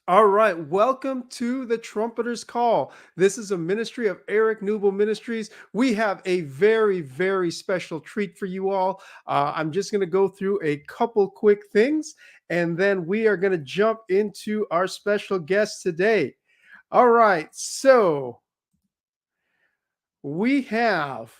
All right, welcome to the Trumpeter's Call. This is a ministry of Eric Newble Ministries. We have a very, very special treat for you all. I'm just going to go through a couple quick things, and then we are going to jump into our special guest today. All right, so we have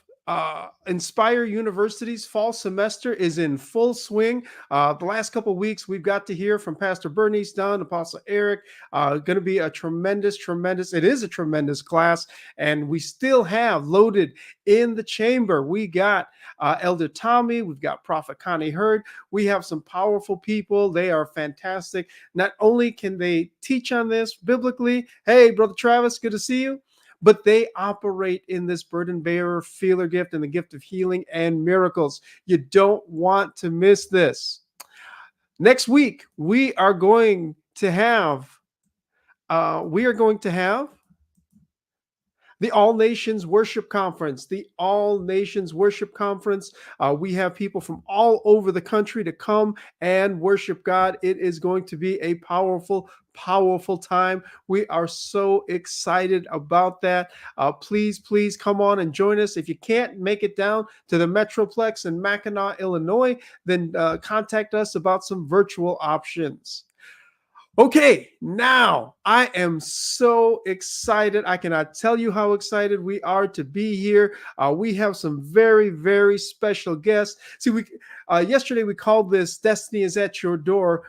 Inspire University's fall semester is in full swing. The last couple of weeks, we've got to hear from Pastor Bernice Dunn, Apostle Eric. Going to be a it is a tremendous class. And we still have loaded in the chamber. We got Elder Tommy, we've got Prophet Connie Hurd. We have some powerful people. They are fantastic. Not only can they teach on this biblically, hey, Brother Travis, good to see you, but they operate in this burden bearer, feeler gift, and the gift of healing and miracles. You don't want to miss this. Next week, we are going to have the All Nations Worship Conference. The All Nations Worship Conference. We have people from all over the country to come and worship God. It is going to be a powerful, powerful time. We are so excited about that. Please, please come on and join us. If you can't make it down to the Metroplex in Mackinac, Illinois, then contact us about some virtual options. Okay, now I am so excited. I cannot tell you how excited we are to be here. We have some very, very special guests. See, yesterday we called this "Destiny is at Your Door"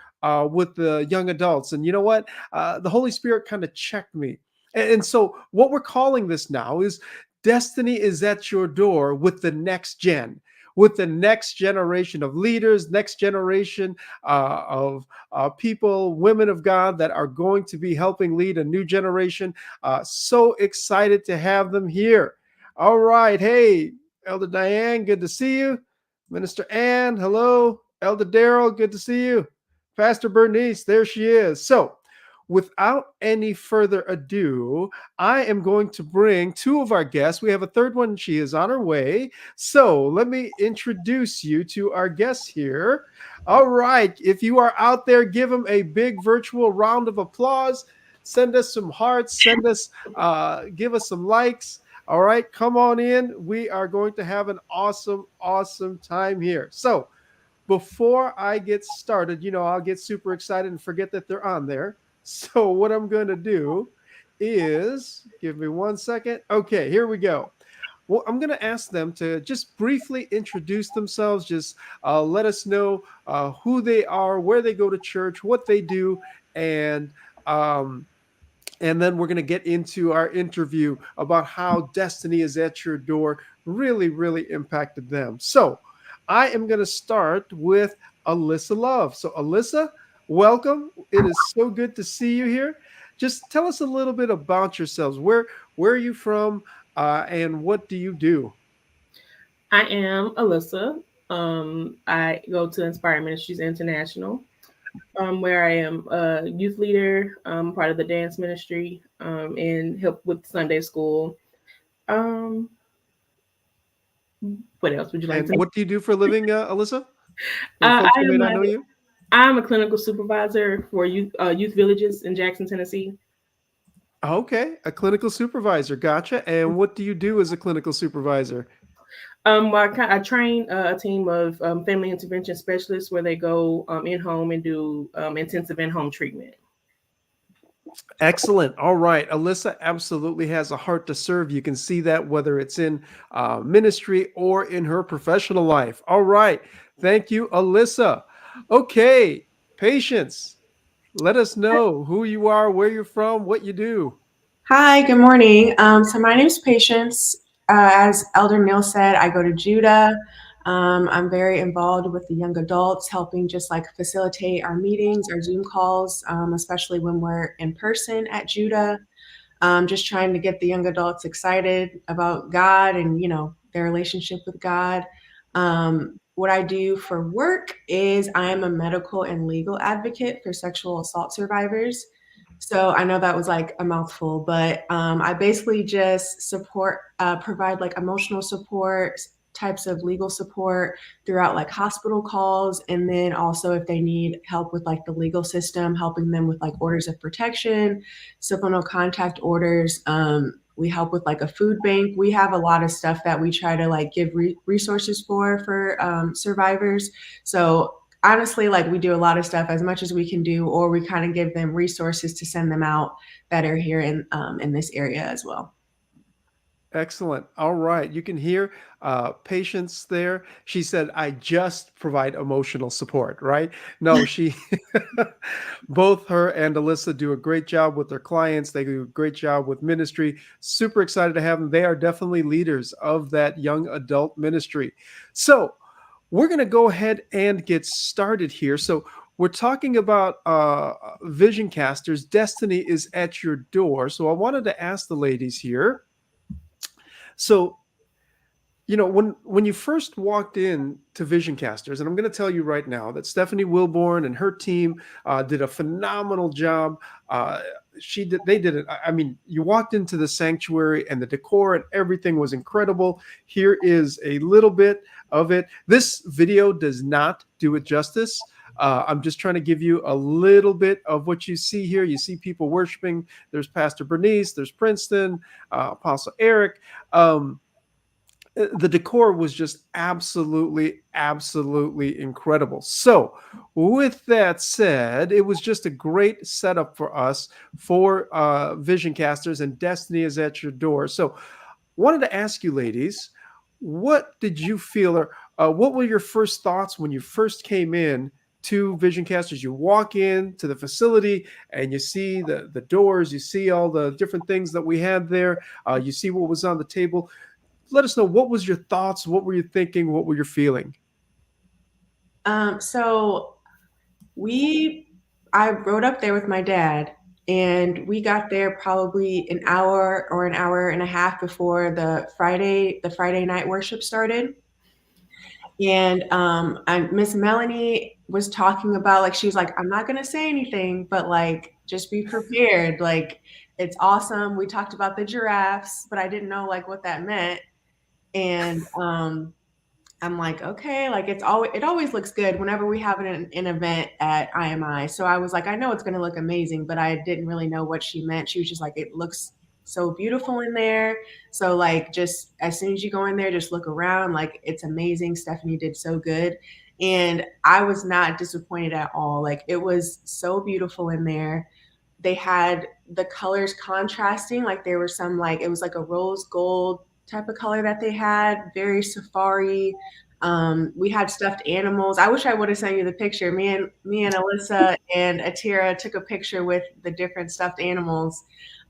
with the young adults, and you know what? The Holy Spirit kind of checked me, and so what we're calling this now is "Destiny is at Your Door" with the next gen. With the next generation of leaders, next generation of people, women of God that are going to be helping lead a new generation. So excited to have them here. All right. Hey, Elder Diane, good to see you. Minister Ann, hello. Elder Daryl, good to see you. Pastor Bernice, there she is. So, without any further ado, I am going to bring two of our guests. We have a third one. She is on her way. So let me introduce you to our guests here. All right. If you are out there, give them a big virtual round of applause. Send us some hearts. Give us some likes. All right. Come on in. We are going to have an awesome, awesome time here. So before I get started, I'll get super excited and forget that they're on there. So what I'm going to do is give me 1 second. Okay, here we go. Well, I'm going to ask them to just briefly introduce themselves. Just let us know who they are, where they go to church, what they do, and um, and then we're going to get into our interview about how Destiny is at Your Door really, really impacted them. So I am going to start with Alyssa Love. So, Alyssa, welcome. It is so good to see you here. Just tell us a little bit about yourselves. Where are you from, and what do you do? I am Alyssa. I go to Inspire Ministries International, where I am a youth leader, part of the dance ministry, and help with Sunday school. Um, what else would you like to And know? what do you do for a living, Alyssa? For the I folks who may am not know you. I'm a clinical supervisor for youth villages in Jackson, Tennessee. Okay, a clinical supervisor. Gotcha. And what do you do as a clinical supervisor? I train a team of family intervention specialists where they go in home and do intensive in home treatment. Excellent. All right. Alyssa absolutely has a heart to serve. You can see that whether it's in ministry or in her professional life. All right. Thank you, Alyssa. Okay. Patience. Let us know who you are, where you're from, what you do. Hi, good morning. So my name is Patience. As Elder Neil said, I go to Judah. I'm very involved with the young adults, helping just like facilitate our meetings, our Zoom calls, especially when we're in person at Judah. Just trying to get the young adults excited about God and, their relationship with God. What I do for work is I am a medical and legal advocate for sexual assault survivors. So I know that was like a mouthful, but I basically just provide like emotional support, types of legal support throughout like hospital calls. And then also if they need help with like the legal system, helping them with like orders of protection, civil no contact orders. We help with like a food bank. We have a lot of stuff that we try to like give resources for survivors. So honestly, like we do a lot of stuff as much as we can do, or we kind of give them resources to send them out that are here in this area as well. Excellent. All right. You can hear Patience there. She said, I just provide emotional support, right? No, both her and Alyssa do a great job with their clients. They do a great job with ministry. Super excited to have them. They are definitely leaders of that young adult ministry. So we're going to go ahead and get started here. So we're talking about Vision Casters. Destiny is at your door. So I wanted to ask the ladies here. So, when you first walked in to Vision Casters, and I'm going to tell you right now that Stephanie Wilborn and her team did a phenomenal job. They did it. I mean, you walked into the sanctuary and the decor and everything was incredible. Here is a little bit of it. This video does not do it justice. I'm just trying to give you a little bit of what you see here. You see people worshiping. There's Pastor Bernice. There's Princeton, Apostle Eric. The decor was just absolutely, absolutely incredible. So with that said, it was just a great setup for us for Vision Casters, and Destiny is at your door. So wanted to ask you ladies, what did you feel, or what were your first thoughts when you first came in to Vision Casters? You walk into the facility and you see the doors, you see all the different things that we had there, you see what was on the table. Let us know, what was your thoughts? What were you thinking? What were you feeling? So I rode up there with my dad, and we got there probably an hour or an hour and a half before the Friday night worship started. And Miss Melanie was talking about, like, she was like, I'm not gonna say anything, but like just be prepared. Like, it's awesome. We talked about the giraffes, but I didn't know like what that meant. And I'm like, okay, like it always looks good whenever we have an event at IMI. So I was like, I know it's gonna look amazing, but I didn't really know what she meant. She was just like, it looks so beautiful in there. So like, just as soon as you go in there, just look around. Like, it's amazing. Stephanie did so good. And I was not disappointed at all. Like, it was so beautiful in there. They had the colors contrasting. Like, there were some, like, it was like a rose gold type of color that they had, very safari. We had stuffed animals. I wish I would have sent you the picture. Me and Alyssa and Atira took a picture with the different stuffed animals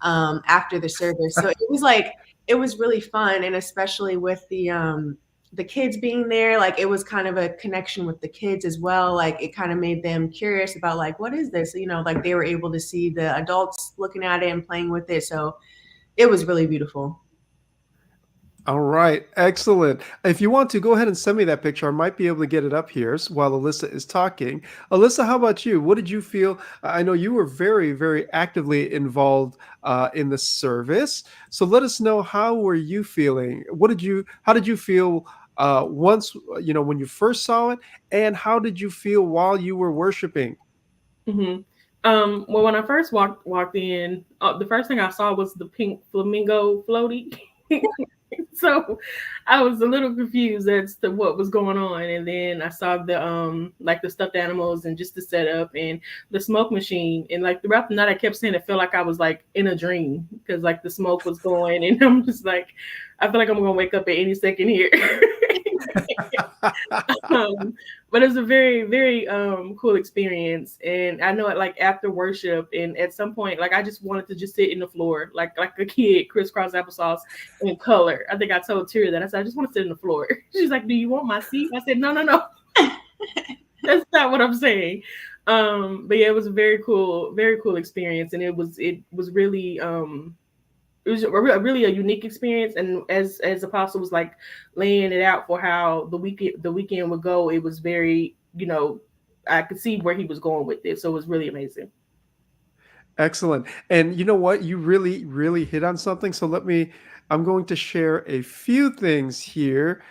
after the service. So it was really fun, and especially with the kids being there, like it was kind of a connection with the kids as well. Like, it kind of made them curious about like, what is this? Like they were able to see the adults looking at it and playing with it. So it was really beautiful. All right. Excellent. If you want to, go ahead and send me that picture. I might be able to get it up here while Alyssa is talking. Alyssa, how about you? What did you feel? I know you were very, very actively involved in the service. So let us know, how were you feeling? How did you feel once, when you first saw it? And how did you feel while you were worshiping? Mm-hmm. Well, when I first walked in, the first thing I saw was the pink flamingo floaty. So I was a little confused as to what was going on. And then I saw the like the stuffed animals and just the setup and the smoke machine. And like throughout the night, I kept saying it felt like I was like in a dream, because like the smoke was going, and I'm just like, I feel like I'm gonna wake up at any second here. But it's a very, very cool experience. And I know it, like after worship, and at some point, like I just wanted to just sit in the floor like a kid, crisscross applesauce in color. I think I told Tyra that. I said, I just want to sit in the floor. She's like, do you want my seat? I said, no. That's not what I'm saying. But yeah, it was a very cool experience. And it was really it was really a unique experience. And as Apostle was like laying it out for how the weekend would go, it was very, I could see where he was going with it. So it was really amazing. Excellent. And you know what? You really, really hit on something. So I'm going to share a few things here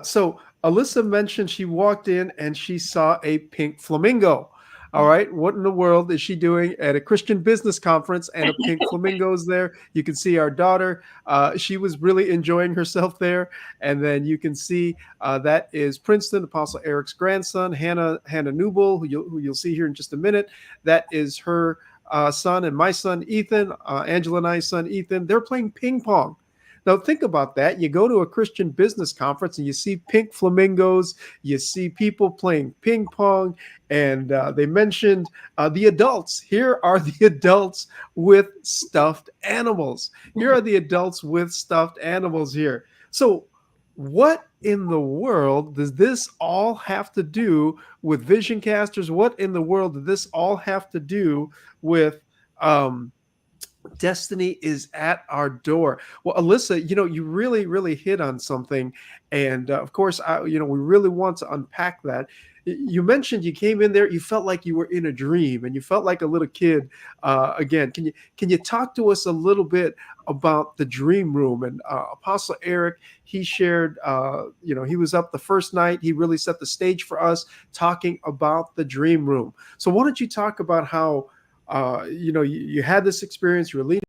So Alyssa mentioned she walked in and she saw a pink flamingo. All right, what in the world is she doing at a Christian business conference and a pink flamingo is there? You can see our daughter. She was really enjoying herself there. And then you can see that is Princeton, Apostle Eric's grandson, Hannah Newble, who you'll see here in just a minute. That is her son and my son, Ethan, Angela and I's son, Ethan. They're playing ping pong. Now, think about that. You go to a Christian business conference and you see pink flamingos, you see people playing ping pong, and they mentioned the adults. Here are the adults with stuffed animals. Here are the adults with stuffed animals here. So, what in the world does this all have to do with vision casters? What in the world does this all have to do with destiny is at our door? Well, Alyssa, you really, really hit on something. And of course, we really want to unpack that. You mentioned you came in there, you felt like you were in a dream and you felt like a little kid. Again, can you talk to us a little bit about the dream room? And Apostle Eric, he shared, he was up the first night. He really set the stage for us talking about the dream room. So why don't you talk about how you had this experience, you were leading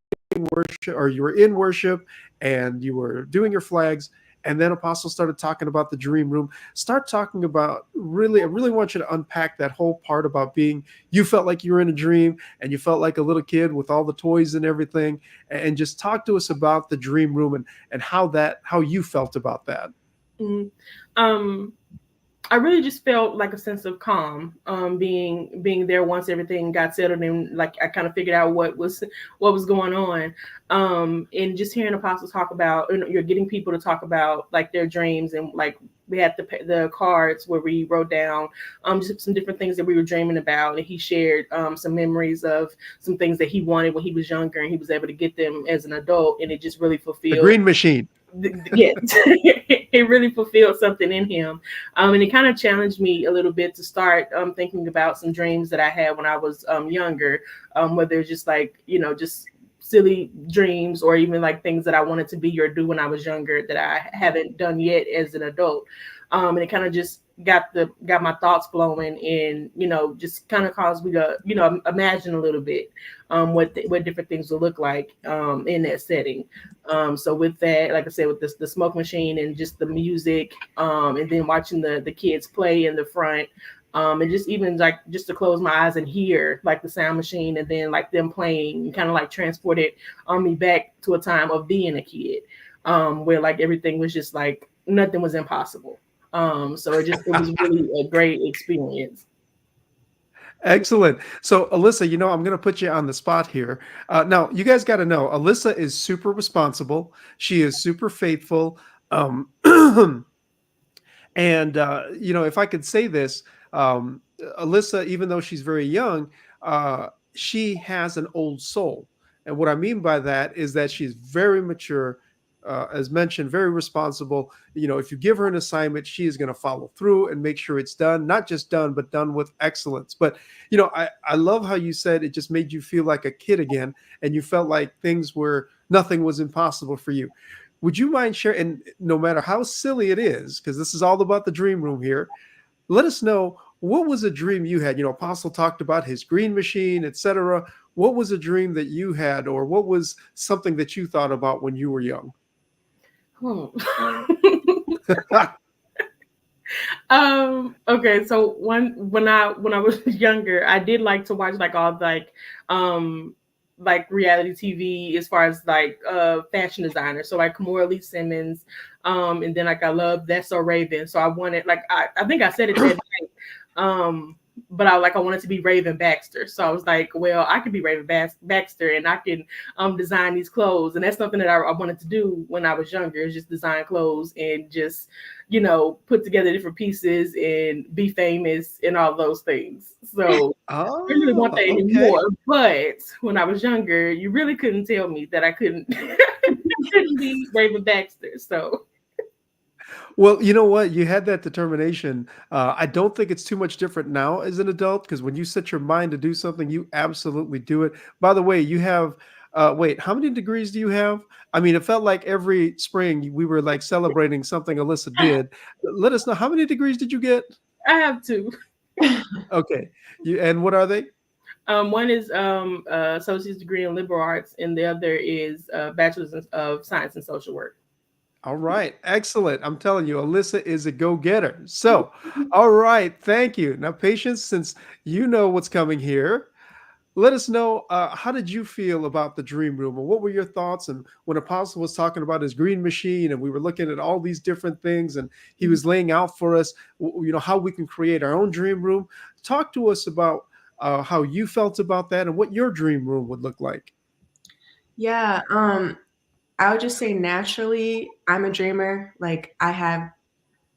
worship, or you were in worship and you were doing your flags, and then Apostle started talking about the dream room. Start talking about, I really want you to unpack that whole part about you felt like you were in a dream and you felt like a little kid with all the toys and everything, and just talk to us about the dream room and how you felt about that. Mm-hmm. I really just felt like a sense of calm, being there once everything got settled and like I kind of figured out what was going on, and just hearing apostles talk about, you're getting people to talk about like their dreams, and like we had the cards where we wrote down just some different things that we were dreaming about, and he shared some memories of some things that he wanted when he was younger, and he was able to get them as an adult, and it just really fulfilled the green machine. Yes, it really fulfilled something in him, and it kind of challenged me a little bit to start thinking about some dreams that I had when I was younger, whether it's just like just silly dreams or even like things that I wanted to be or do when I was younger that I haven't done yet as an adult, and it kind of just got my thoughts flowing, and just kind of caused me to imagine a little bit what different things will look like in that setting. So with that, like I said, with the smoke machine and just the music, and then watching the kids play in the front, and just even like just to close my eyes and hear like the sound machine and then like them playing, and kind of like transported me back to a time of being a kid, where like everything was just like nothing was impossible. So it was really a great experience. Excellent. So, Alyssa, I'm going to put you on the spot here. Now, you guys got to know, Alyssa is super responsible. She is super faithful. And, if I could say this, Alyssa, even though she's very young, she has an old soul. And what I mean by that is that she's very mature, as mentioned, very responsible. If you give her an assignment, she is going to follow through and make sure it's done, not just done, but done with excellence. But, I love how you said it just made you feel like a kid again, and you felt like nothing was impossible for you. Would you mind sharing, and no matter how silly it is, because this is all about the dream room here, let us know, what was a dream you had? Apostle talked about his green machine, etc. What was a dream that you had, or what was something that you thought about when you were young? Okay, so when I was younger, I did like to watch like all like reality TV as far as like fashion designers. So like Morley Simmons, and then like I love That's So Raven. So I wanted, like I think I said it that night. But I wanted to be Raven Baxter. So I was like, well, I could be Raven Baxter and I can design these clothes. And that's something that I wanted to do when I was younger, is just design clothes and just, put together different pieces and be famous and all those things. So I really want that anymore. But when I was younger, you really couldn't tell me that I couldn't, couldn't be Raven Baxter. So. Well, you know what? You had that determination. I don't think it's too much different now as an adult, because when you set your mind to do something, you absolutely do it. By the way, you have Wait, how many degrees do you have? I mean, it felt like every spring we were like celebrating something Alyssa did. Let us know, how many degrees did you get? I have two. Okay. And what are they? One is associate's degree in liberal arts, and the other is bachelor's of science and social work. All right. Excellent. I'm telling you, Alyssa is a go-getter. So, all right. Thank you. Now, Patience, since you know what's coming here, let us know, how did you feel about the dream room, and what were your thoughts? And when Apostle was talking about his green machine, and we were looking at all these different things, and he was laying out for us, how we can create our own dream room. Talk to us about how you felt about that and what your dream room would look like. Yeah, I would just say naturally, I'm a dreamer. Like I have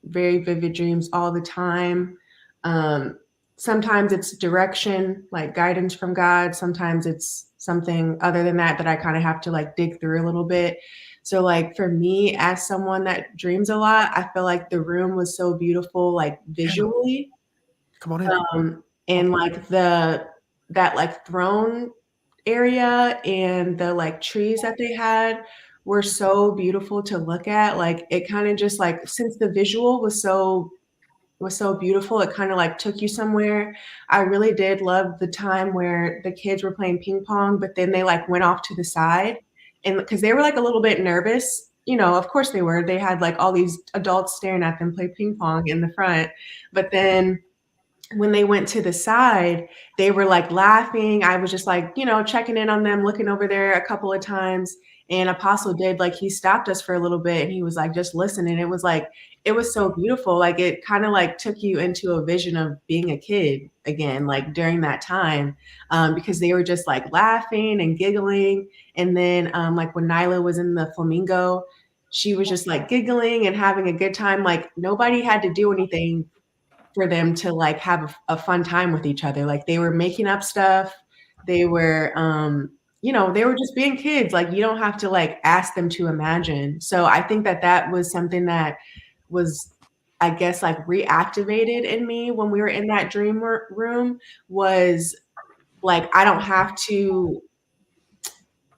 very vivid dreams all the time. Um, Sometimes it's direction, like guidance from God. Sometimes it's something other than that that I kind of have to like dig through a little bit. So like for me, as someone that dreams a lot, I feel like the room was so beautiful, like Hannah, visually. come on in. And like that like throne area and the like trees that they had were so beautiful to look at. Like it kind of just like since the visual was so beautiful, it kind of like took you somewhere. I really did love the time where the kids were playing ping pong, but then they like went off to the side, and because they were like a little bit nervous, of course they were. They had like all these adults staring at them play ping pong in the front, but then when they went to the side, they were like laughing. I was just like, checking in on them, looking over there a couple of times. And Apostle did like he stopped us for a little bit and he was like, just listen. And it was like, it was so beautiful. Like it kind of like took you into a vision of being a kid again, like during that time, because they were just like laughing and giggling. And then like when Nyla was in the flamingo, she was just like giggling and having a good time. Like nobody had to do anything for them to like have a fun time with each other. Like they were making up stuff. They were, they were just being kids. Like you don't have to like ask them to imagine. So I think that that was something that was, I guess, like reactivated in me when we were in that dream room was like, I don't have to,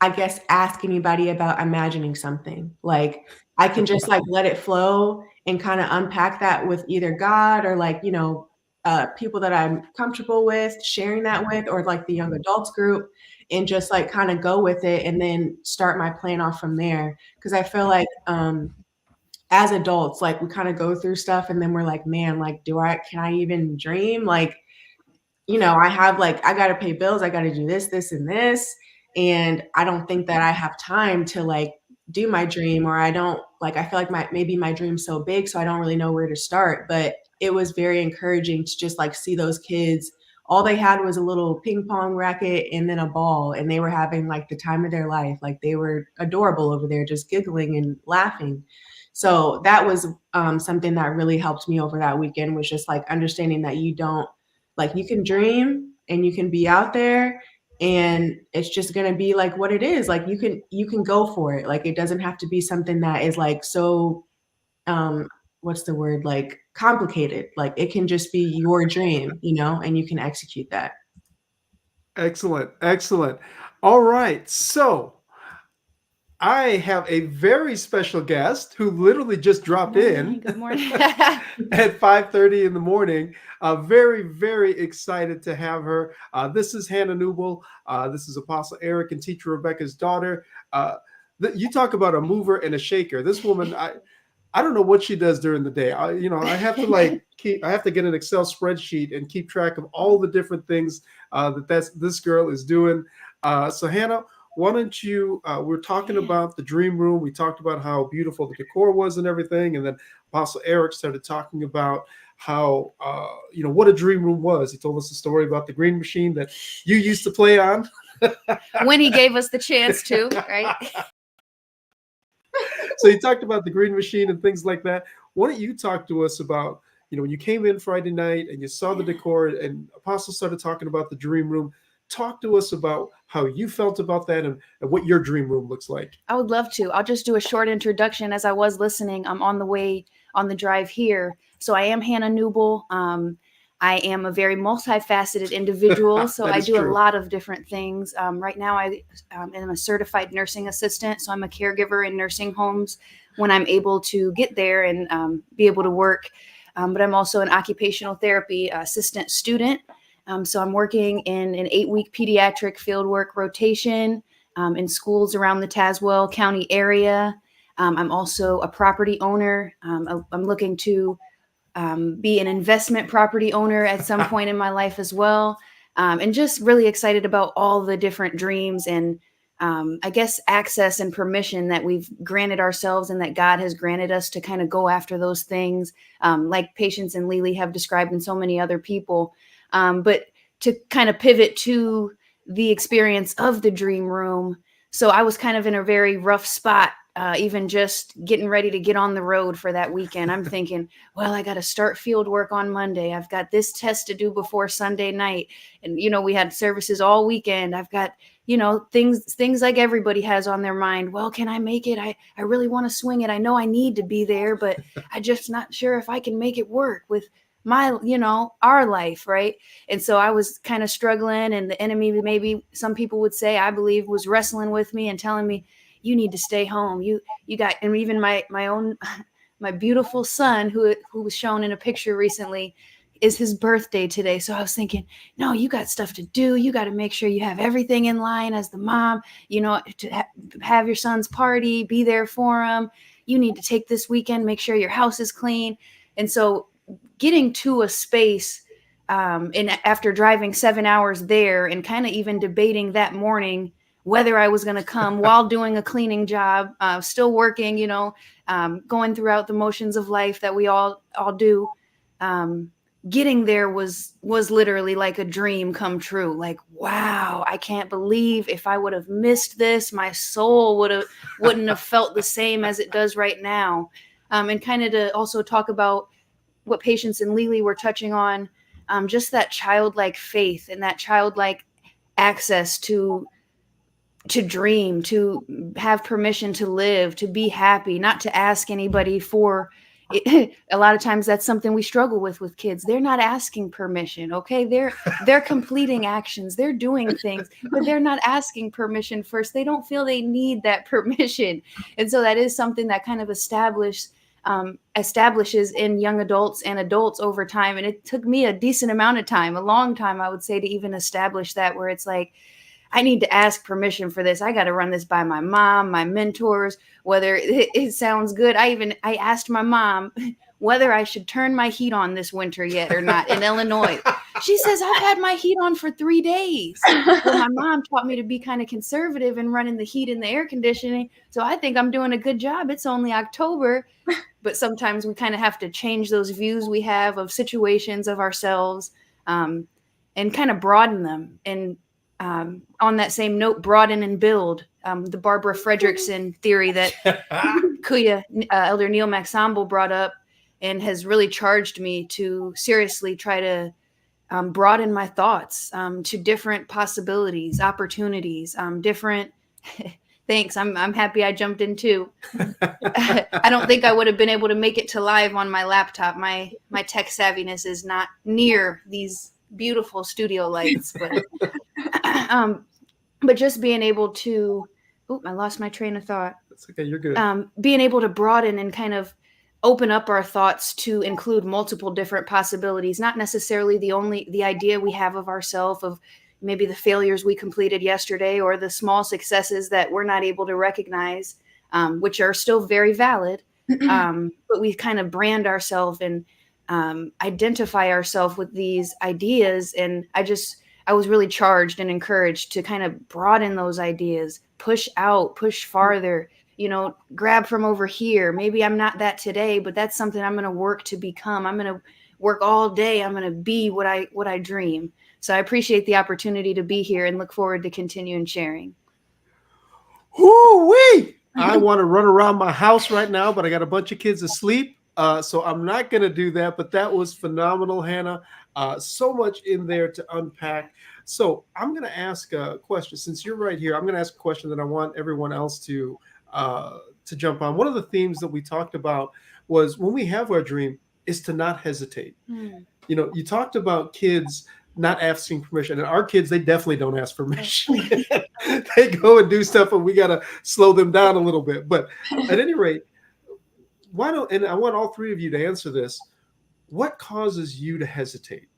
I guess, ask anybody about imagining something. Like I can just like let it flow and kind of unpack that with either God or like, people that I'm comfortable with sharing that with, or like the young adults group, and just like kind of go with it and then start my plan off from there. Cause I feel like, as adults, like we kind of go through stuff and then we're like, man, like, can I even dream? Like, I have like, I got to pay bills. I got to do this, this, and this. And I don't think that I have time to like do my dream, or I don't like, I feel like maybe my dream's so big, so I don't really know where to start. But it was very encouraging to just like see those kids. All they had was a little ping pong racket and then a ball, and they were having like the time of their life. Like they were adorable over there, just giggling and laughing. So that was something that really helped me over that weekend, was just like understanding that you don't, like you can dream and you can be out there and it's just going to be like what it is. Like you can go for it. Like it doesn't have to be something that is like so what's the word, like complicated. Like it can just be your dream, and you can execute that. Excellent. Excellent. All right. So I have a very special guest who literally just dropped in. Good morning. At 5:30 in the morning. Very, very excited to have her. This is Hannah Newble. This is Apostle Eric and Teacher Rebecca's daughter. You talk about a mover and a shaker. This woman, I don't know what she does during the day. I have to I have to get an Excel spreadsheet and keep track of all the different things this girl is doing. So Hannah, why don't you, we're talking about the dream room. We talked about how beautiful the decor was and everything. And then Apostle Eric started talking about how, what a dream room was. He told us a story about the green machine that you used to play on. When he gave us the chance to, right? So he talked about the green machine and things like that. Why don't you talk to us about, when you came in Friday night and you saw the decor and Apostle started talking about the dream room. Talk to us about how you felt about that and what your dream room looks like. I would love to. I'll just do a short introduction. As I was listening, I'm on the way on the drive here. So I am Hannah Newble. I I am a very multifaceted individual, so That I is do true. a lot of different things. Right now, I am a certified nursing assistant, so I'm a caregiver in nursing homes when I'm able to get there and be able to work. But I'm also an occupational therapy assistant student. So I'm working in an 8-week pediatric fieldwork rotation in schools around the Tazewell County area. I'm also a property owner. I'm looking to be an investment property owner at some point in my life as well. And just really excited about all the different dreams and I guess access and permission that we've granted ourselves and that God has granted us to kind of go after those things, like Patience and Lily have described and so many other people. But to kind of pivot to the experience of the dream room. So I was kind of in a very rough spot, even just getting ready to get on the road for that weekend. I'm thinking, well, I got to start field work on Monday. I've got this test to do before Sunday night. And, we had services all weekend. I've got, things like everybody has on their mind. Well, can I make it? I really want to swing it. I know I need to be there, but I just not sure if I can make it work with my, our life. Right. And so I was kind of struggling, and the enemy, maybe some people would say, I believe, was wrestling with me and telling me, you need to stay home. You got, and even my own, my beautiful son who was shown in a picture recently, is his birthday today. So I was thinking, no, you got stuff to do. You got to make sure you have everything in line as the mom, to have your son's party, be there for him. You need to take this weekend, make sure your house is clean. And so getting to a space, and after driving 7 hours there and kind of even debating that morning whether I was going to come while doing a cleaning job, still working, going throughout the motions of life that we all do. Getting there was literally like a dream come true. Like, wow, I can't believe if I would have missed this, my soul wouldn't have felt the same as it does right now. And kind of to also talk about what Patience and Lily were touching on, just that childlike faith and that childlike access to dream, to have permission to live, to be happy, not to ask anybody for it. A lot of times that's something we struggle with kids. They're not asking permission. Okay. They're completing actions. They're doing things, but they're not asking permission first. They don't feel they need that permission. And so that is something that kind of establishes in young adults and adults over time. And it took me a decent amount of time, a long time, I would say, to even establish that, where it's like, I need to ask permission for this. I got to run this by my mom, my mentors, whether it sounds good. I asked my mom whether I should turn my heat on this winter yet or not in Illinois. She says, I've had my heat on for 3 days. Well, my mom taught me to be kind of conservative in running the heat and the air conditioning. So I think I'm doing a good job. It's only October. But sometimes we kind of have to change those views we have of situations, of ourselves, and kind of broaden them. And on that same note, broaden and build, the Barbara Fredrickson theory that Kuya, Elder Niel Magsombol brought up, and has really charged me to seriously try to broaden my thoughts to different possibilities, opportunities, different. Thanks. I'm happy I jumped in too. I don't think I would have been able to make it to live on my laptop. My tech savviness is not near these beautiful studio lights, but just being able to, I lost my train of thought. That's okay. You're good. Being able to broaden and kind of open up our thoughts to include multiple different possibilities, not necessarily the idea we have of ourselves, of maybe the failures we completed yesterday or the small successes that we're not able to recognize, which are still very valid. But we kind of brand ourselves and identify ourselves with these ideas. And I was really charged and encouraged to kind of broaden those ideas, push out, push farther, grab from over here. Maybe I'm not that today, but that's something I'm going to work to become. I'm going to work all day. I'm going to be what I dream. So I appreciate the opportunity to be here and look forward to continuing sharing. Woo-wee! I want to run around my house right now, but I got a bunch of kids asleep. So I'm not going to do that, but that was phenomenal, Hannah. So much in there to unpack. So I'm going to ask a question. Since you're right here, I'm going to ask a question that I want everyone else to jump on. One of the themes that we talked about was when we have our dream is to not hesitate. You talked about kids not asking permission, and our kids, they definitely don't ask permission. They go and do stuff, and we got to slow them down a little bit. But at any rate, and I want all three of you to answer this. What causes you to hesitate?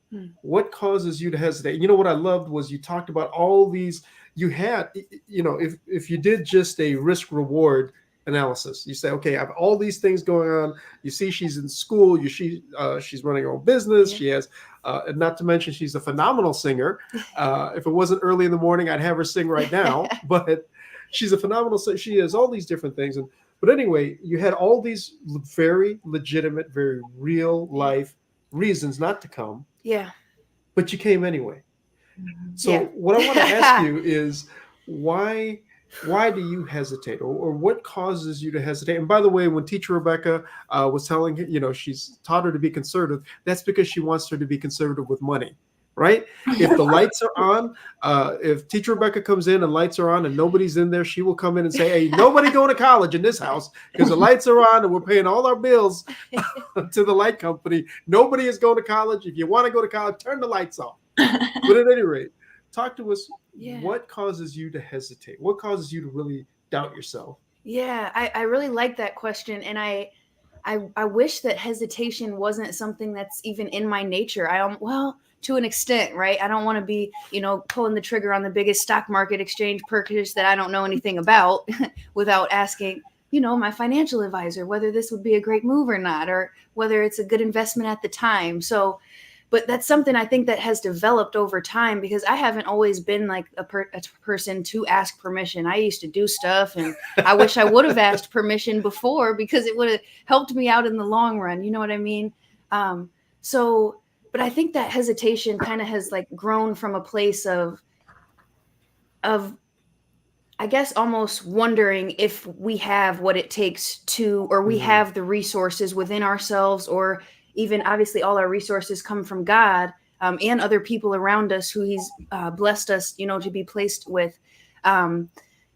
What causes you to hesitate? What I loved was you talked about all these. You had, if you did just a risk reward analysis, you say, okay, I have all these things going on. You see, she's in school. She's running her own business. She has, and not to mention, she's a phenomenal singer. If it wasn't early in the morning, I'd have her sing right now. But she's a phenomenal singer. She has all these different things. But anyway, you had all these very legitimate, very real life reasons not to come. Yeah. But you came anyway. So what I want to ask you is why do you hesitate, or what causes you to hesitate? And by the way, when teacher Rebecca was telling her, she's taught her to be conservative, that's because she wants her to be conservative with money, right? If the lights are on, if teacher Rebecca comes in and lights are on and nobody's in there, she will come in and say, hey, nobody going to college in this house because the lights are on and we're paying all our bills to the light company. Nobody is going to college. If you want to go to college, turn the lights off. But at any rate, talk to us. What causes you to hesitate? What causes you to really doubt yourself? Yeah, I really like that question. And I wish that hesitation wasn't something that's even in my nature. Well, to an extent, right? I don't want to be, pulling the trigger on the biggest stock market exchange purchase that I don't know anything about without asking, my financial advisor, whether this would be a great move or not, or whether it's a good investment at the time. So, but that's something I think that has developed over time, because I haven't always been like a person to ask permission. I used to do stuff, and I wish I would have asked permission before, because it would have helped me out in the long run. You know what I mean? But I think that hesitation kind of has like grown from a place of, I guess, almost wondering if we have what it takes to, or we have the resources within ourselves, or even obviously all our resources come from God, and other people around us who he's blessed us, to be placed with.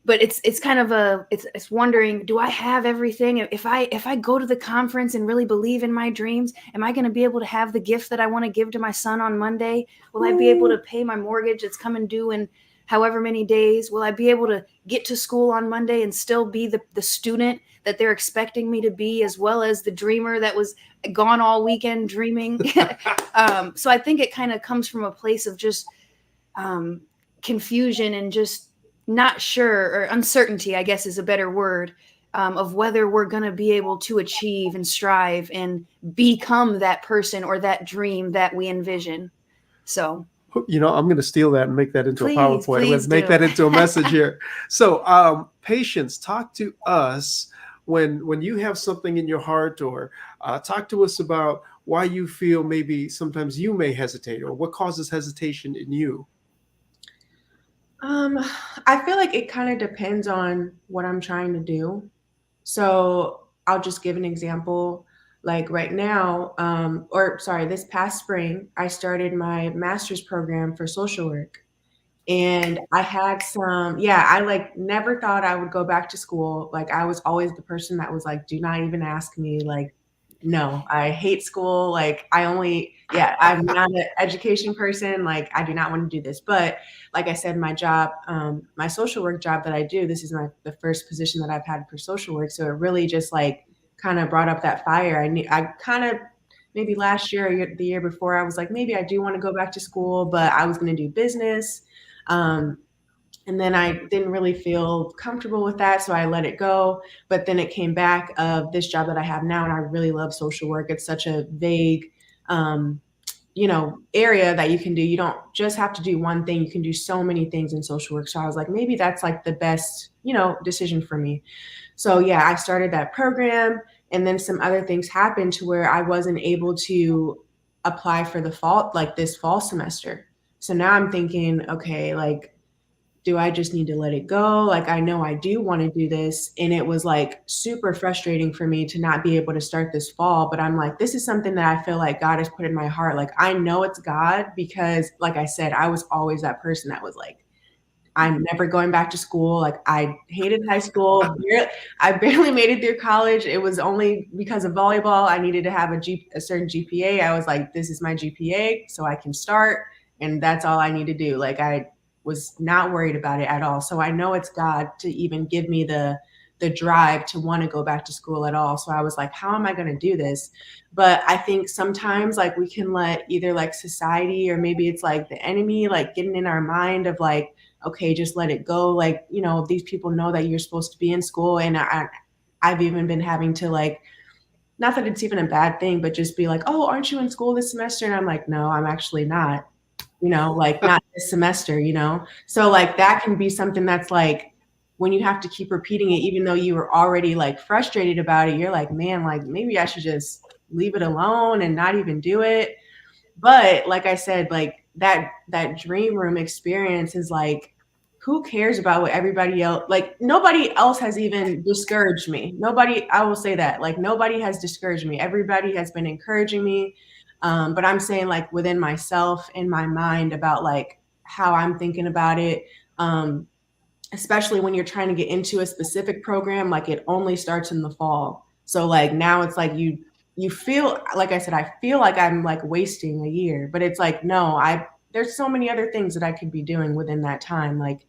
But it's kind of it's wondering, do I have everything? If I go to the conference and really believe in my dreams, am I going to be able to have the gift that I want to give to my son on Monday? Will I be able to pay my mortgage that's coming due in however many days? Will I be able to get to school on Monday and still be the student that they're expecting me to be, as well as the dreamer that was gone all weekend dreaming? So I think it kind of comes from a place of just confusion and just not sure, or uncertainty, I guess is a better word, of whether we're going to be able to achieve and strive and become that person or that dream that we envision. So, I'm going to steal that and make that into a PowerPoint. Let's make that into a message here. So, Patience, talk to us when you have something in your heart, or talk to us about why you feel maybe sometimes you may hesitate, or what causes hesitation in you. I feel like it kind of depends on what I'm trying to do. So I'll just give an example. Like right now, this past spring, I started my master's program for social work. And I had I like never thought I would go back to school. Like I was always the person that was like, do not even ask me. Like, no, I hate school. Like I'm not an education person. Like I do not want to do this. But like I said, my job, my social work job that I do, this is the first position that I've had for social work. So it really just like kind of brought up that fire. I kind of, maybe last year or the year before, I was like, maybe I do want to go back to school, but I was going to do business. And then I didn't really feel comfortable with that, so I let it go. But then it came back of this job that I have now, and I really love social work. It's such a vague, area that you can do. You don't just have to do one thing. You can do so many things in social work. So I was like, maybe that's like the best, decision for me. So yeah, I started that program, and then some other things happened to where I wasn't able to apply for this fall semester. So now I'm thinking, okay, like, do I just need to let it go? Like, I know I do want to do this. And it was like super frustrating for me to not be able to start this fall. But I'm like, this is something that I feel like God has put in my heart. Like, I know it's God because, like I said, I was always that person that was like, I'm never going back to school. Like I hated high school. I barely made it through college. It was only because of volleyball. I needed to have a certain GPA. I was like, this is my GPA, so I can start, and that's all I need to do. Like I was not worried about it at all. So I know it's God to even give me the drive to want to go back to school at all. So I was like, how am I going to do this? But I think sometimes like we can let either like society or maybe it's like the enemy like getting in our mind of like, okay, just let it go. Like, you know, these people know that you're supposed to be in school. And I've even been having to like, not that it's even a bad thing, but just be like, oh, aren't you in school this semester? And I'm like, no, I'm actually not, you know, like not this semester, you know? So like that can be something that's like, when you have to keep repeating it, even though you were already like frustrated about it, you're like, man, like maybe I should just leave it alone and not even do it. But like I said, like that dream room experience is like, who cares about what everybody else, like nobody else has even discouraged me. Nobody, I will say that, like nobody has discouraged me. Everybody has been encouraging me. But I'm saying like within myself, in my mind about like how I'm thinking about it. Especially when you're trying to get into a specific program, like it only starts in the fall. So like now it's like you feel, like I said, I feel like I'm like wasting a year, but it's like, no, there's so many other things that I could be doing within that time. Like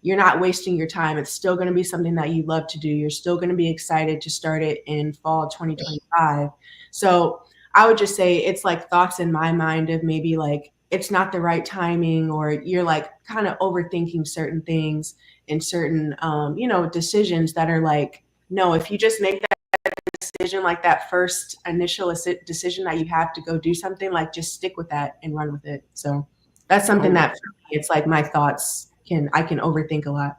you're not wasting your time. It's still going to be something that you love to do. You're still going to be excited to start it in fall 2025. So I would just say it's like thoughts in my mind of maybe like, it's not the right timing, or you're like kind of overthinking certain things and certain, you know, decisions that are like, no, if you just make that decision, like that first initial decision that you have to go do something, like just stick with that and run with it. So that's something that for me, it's like my thoughts I can overthink a lot.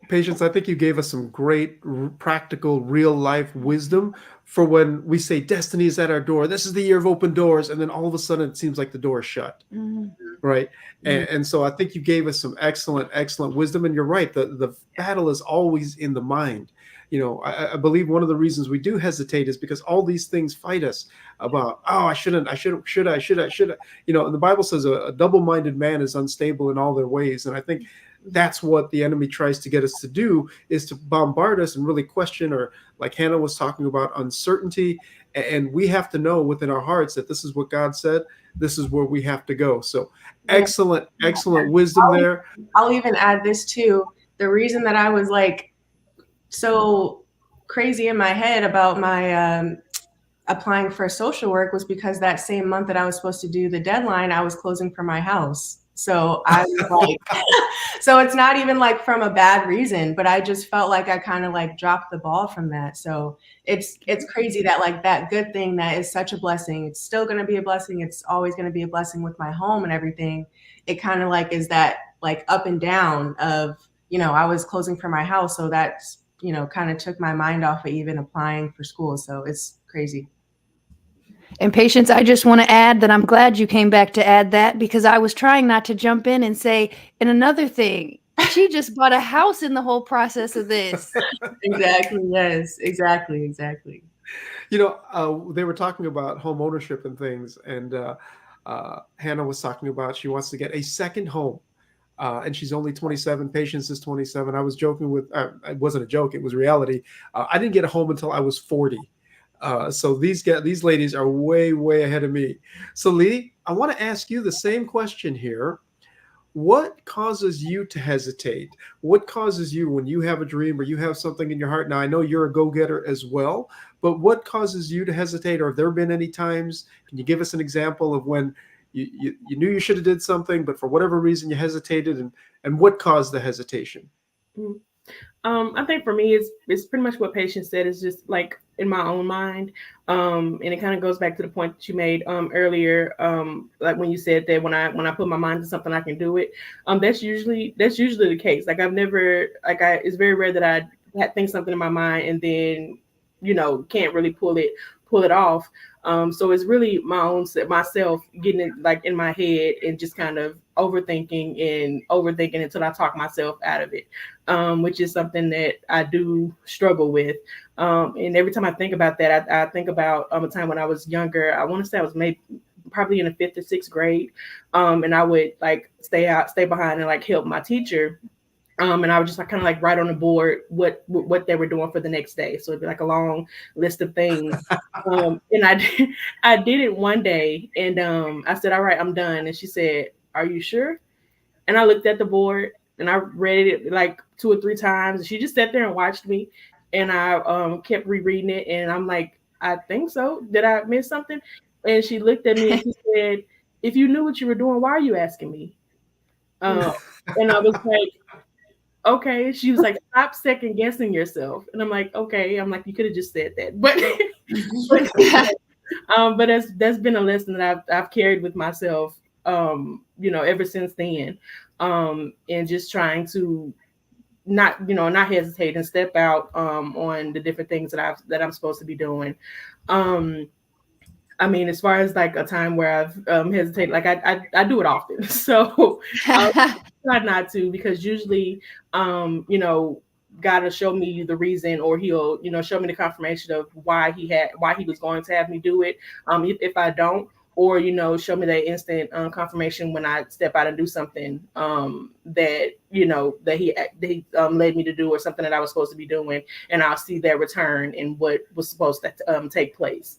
Patience, I think you gave us some great practical real life wisdom for when we say destiny is at our door. This is the year of open doors. And then all of a sudden it seems like the door is shut. Mm-hmm. Right. Mm-hmm. And so I think you gave us some excellent wisdom. And you're right. The battle is always in the mind. You know, I believe one of the reasons we do hesitate is because all these things fight us about, oh, I should I. You know, and the Bible says a double-minded man is unstable in all their ways. And I think that's what the enemy tries to get us to do, is to bombard us and really question, or like Hannah was talking about, uncertainty. And we have to know within our hearts that this is what God said. This is where we have to go. So excellent wisdom there. I'll even add this too. The reason that I was like so crazy in my head about my applying for social work was because that same month that I was supposed to do the deadline, I was closing for my house. So I was like, so it's not even like from a bad reason, but I just felt like I kind of like dropped the ball from that. So it's crazy that like that good thing that is such a blessing, it's still going to be a blessing. It's always going to be a blessing with my home and everything. It kind of like is that like up and down of, you know, I was closing for my house. So that's, you know, kind of took my mind off of even applying for school. So it's crazy. And Patience, I just want to add that I'm glad you came back to add that, because I was trying not to jump in and say, and another thing, she just bought a house in the whole process of this. Exactly. Yes, exactly. You know, they were talking about home ownership and things. And Hannah was talking about she wants to get a second home. And she's only 27. Patience is 27. I was joking with, it wasn't a joke, it was reality. I didn't get a home until I was 40. So these ladies are way ahead of me. So Lee, I want to ask you the same question here. What causes you to hesitate? What causes you, when you have a dream or you have something in your heart? Now, I know you're a go-getter as well, but what causes you to hesitate? Or have there been any times, can you give us an example of when you knew you should have did something, but for whatever reason you hesitated, and what caused the hesitation? Mm-hmm. I think for me, it's pretty much what Patience said. It's just like in my own mind. And it kind of goes back to the point that you made earlier. Like when you said that when I put my mind to something, I can do it. That's usually the case. Like it's very rare that I think something in my mind and then, you know, can't really pull it off. So it's really myself getting it like in my head and just kind of overthinking until I talk myself out of it, which is something that I do struggle with. And every time I think about that, I think about a time when I was younger. I want to say I was maybe probably in the 5th or 6th grade. And I would like stay behind and like help my teacher. And I would just like kind of like write on the board what they were doing for the next day. So it'd be like a long list of things. And I did it one day, and I said, "All right, I'm done." And she said, "Are you sure?" And I looked at the board and I read it like 2 or 3 times. And she just sat there and watched me, and I kept rereading it. And I'm like, "I think so. Did I miss something?" And she looked at me and she said, "If you knew what you were doing, why are you asking me?" And I was like, okay. She was like, "Stop second guessing yourself." And I'm like, okay. I'm like, you could have just said that. But that's been a lesson that I've carried with myself, ever since then. And just trying to not hesitate and step out on the different things that I'm supposed to be doing. I mean, as far as like a time where I've hesitated, like I do it often. So I try not to, because usually, God will show me the reason, or he'll, show me the confirmation of why he was going to have me do it. If I don't, or, show me that instant confirmation when I step out and do something that he led me to do, or something that I was supposed to be doing, and I'll see that return in what was supposed to take place.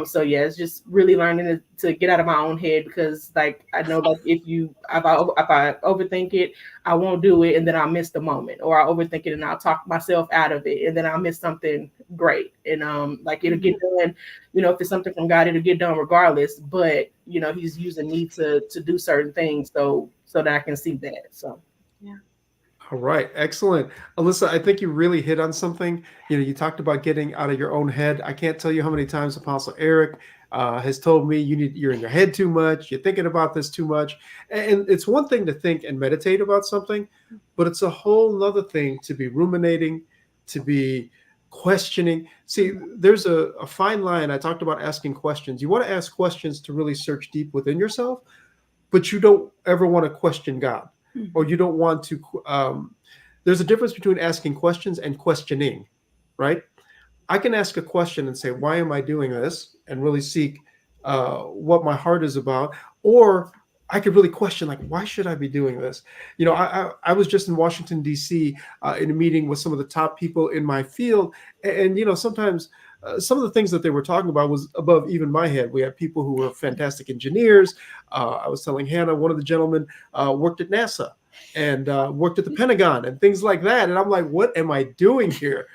So yeah, it's just really learning to get out of my own head, because like I know, like if I overthink it, I won't do it, and then I'll miss the moment, or I'll overthink it and I'll talk myself out of it, and then I'll miss something great. And like it'll get done, if it's something from God, it'll get done regardless. But he's using me to do certain things so that I can see that. So yeah. All right, excellent. Alyssa, I think you really hit on something. You talked about getting out of your own head. I can't tell you how many times Apostle Eric has told me you're in your head too much, you're thinking about this too much. And it's one thing to think and meditate about something, but it's a whole nother thing to be ruminating, to be questioning. See, there's a fine line. I talked about asking questions. You want to ask questions to really search deep within yourself, but you don't ever want to question God. Or you don't want to, there's a difference between asking questions and questioning, right? I can ask a question and say, why am I doing this? And really seek what my heart is about. Or I could really question, like, why should I be doing this? I was just in Washington, D.C. In a meeting with some of the top people in my field. And sometimes some of the things that they were talking about was above even my head. We had people who were fantastic engineers. I was telling Hannah, one of the gentlemen worked at NASA and worked at the Pentagon and things like that. And I'm like, what am I doing here?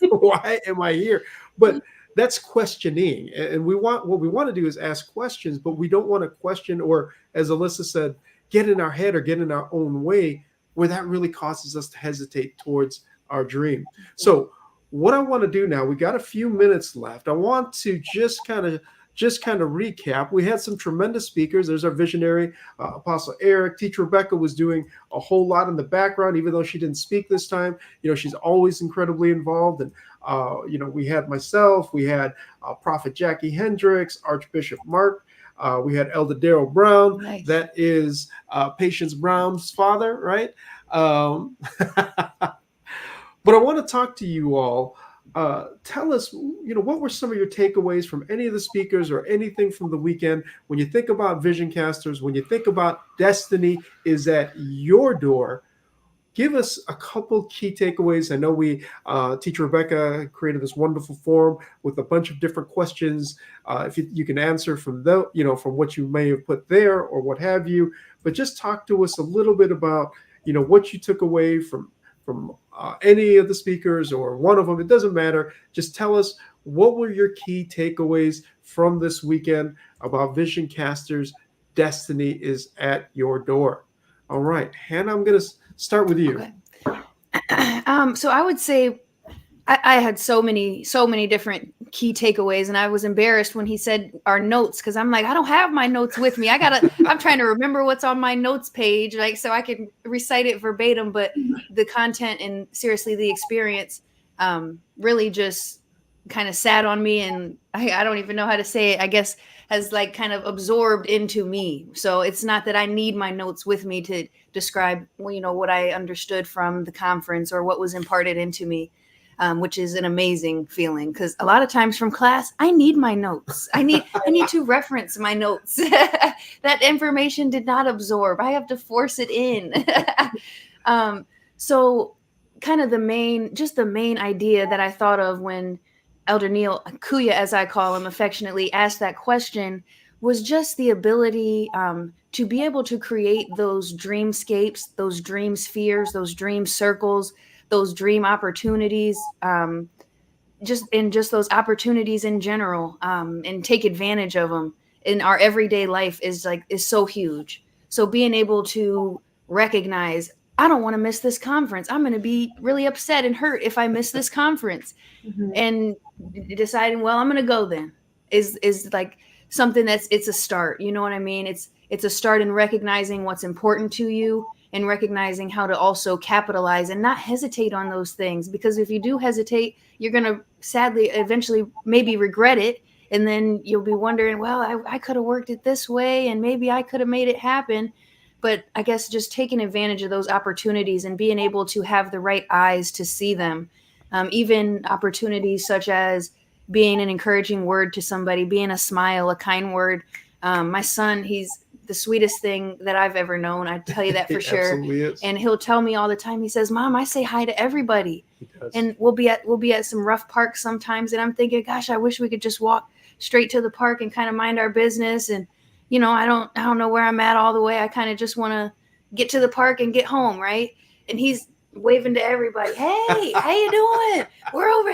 Why am I here? But that's questioning. And what we want to do is ask questions, but we don't want to question, or as Alyssa said, get in our head or get in our own way, where that really causes us to hesitate towards our dream. So what I want to do now, we got a few minutes left. I want to just kind of recap. We had some tremendous speakers. There's our visionary, Apostle Eric. Teacher Rebecca was doing a whole lot in the background, even though she didn't speak this time. She's always incredibly involved. And, we had myself, we had Prophet Jackie Hendricks, Archbishop Mark. We had Elder Darrell Brown. Nice. That is Patience Brown's father, right? But I want to talk to you all. Tell us, what were some of your takeaways from any of the speakers or anything from the weekend? When you think about Vision Casters, when you think about destiny is at your door, give us a couple key takeaways. I know Teacher Rebecca created this wonderful forum with a bunch of different questions. If you can answer from from what you may have put there or what have you, but just talk to us a little bit about, what you took away from any of the speakers or one of them. It doesn't matter. Just tell us, what were your key takeaways from this weekend about Vision Casters? Destiny is at your door. All right, Hannah, I'm going to start with you. Okay. So I would say I had so many different key takeaways, and I was embarrassed when he said our notes, because I'm like, I don't have my notes with me. I'm trying to remember what's on my notes page, like, so I can recite it verbatim. But the content and seriously the experience really just kind of sat on me, and I don't even know how to say it. I guess has like kind of absorbed into me. So it's not that I need my notes with me to describe, what I understood from the conference or what was imparted into me. which is an amazing feeling because a lot of times from class, I need my notes. I need to reference my notes. That information did not absorb. I have to force it in. So kind of the main idea that I thought of when Elder Niel, Kuya as I call him affectionately, asked that question was just the ability to be able to create those dreamscapes, those dream spheres, those dream circles, those dream opportunities, just those opportunities in general, and take advantage of them in our everyday life is so huge. So being able to recognize, I don't want to miss this conference. I'm going to be really upset and hurt if I miss this conference. Mhm. And deciding, well, I'm going to go then is like something it's a start. You know what I mean? It's a start in recognizing what's important to you and recognizing how to also capitalize and not hesitate on those things. Because if you do hesitate, you're going to sadly eventually maybe regret it. And then you'll be wondering, well, I could have worked it this way and maybe I could have made it happen. But I guess just taking advantage of those opportunities and being able to have the right eyes to see them. Even opportunities such as being an encouraging word to somebody, being a smile, a kind word. My son, he's the sweetest thing that I've ever known. I tell you that for sure. Absolutely is. And he'll tell me all the time. He says, "Mom, I say hi to everybody." He does. And we'll be at some rough parks sometimes, and I'm thinking, gosh, I wish we could just walk straight to the park and kind of mind our business. And I don't know where I'm at all the way. I kind of just want to get to the park and get home, right? And he's waving to everybody. Hey, how you doing? We're over.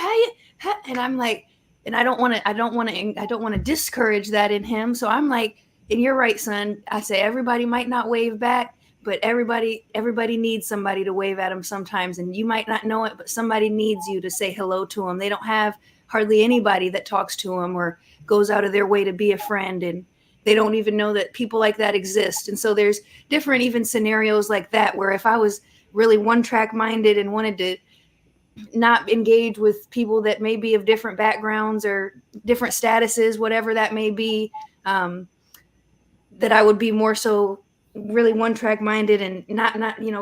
And I'm like, and I don't want to discourage that in him. So I'm like, and you're right, son. I say everybody might not wave back, but everybody needs somebody to wave at them sometimes. And you might not know it, but somebody needs you to say hello to them. They don't have hardly anybody that talks to them or goes out of their way to be a friend. And they don't even know that people like that exist. And so there's different even scenarios like that, where if I was really one-track minded and wanted to not engage with people that may be of different backgrounds or different statuses, whatever that may be, that I would be more so really one-track minded and not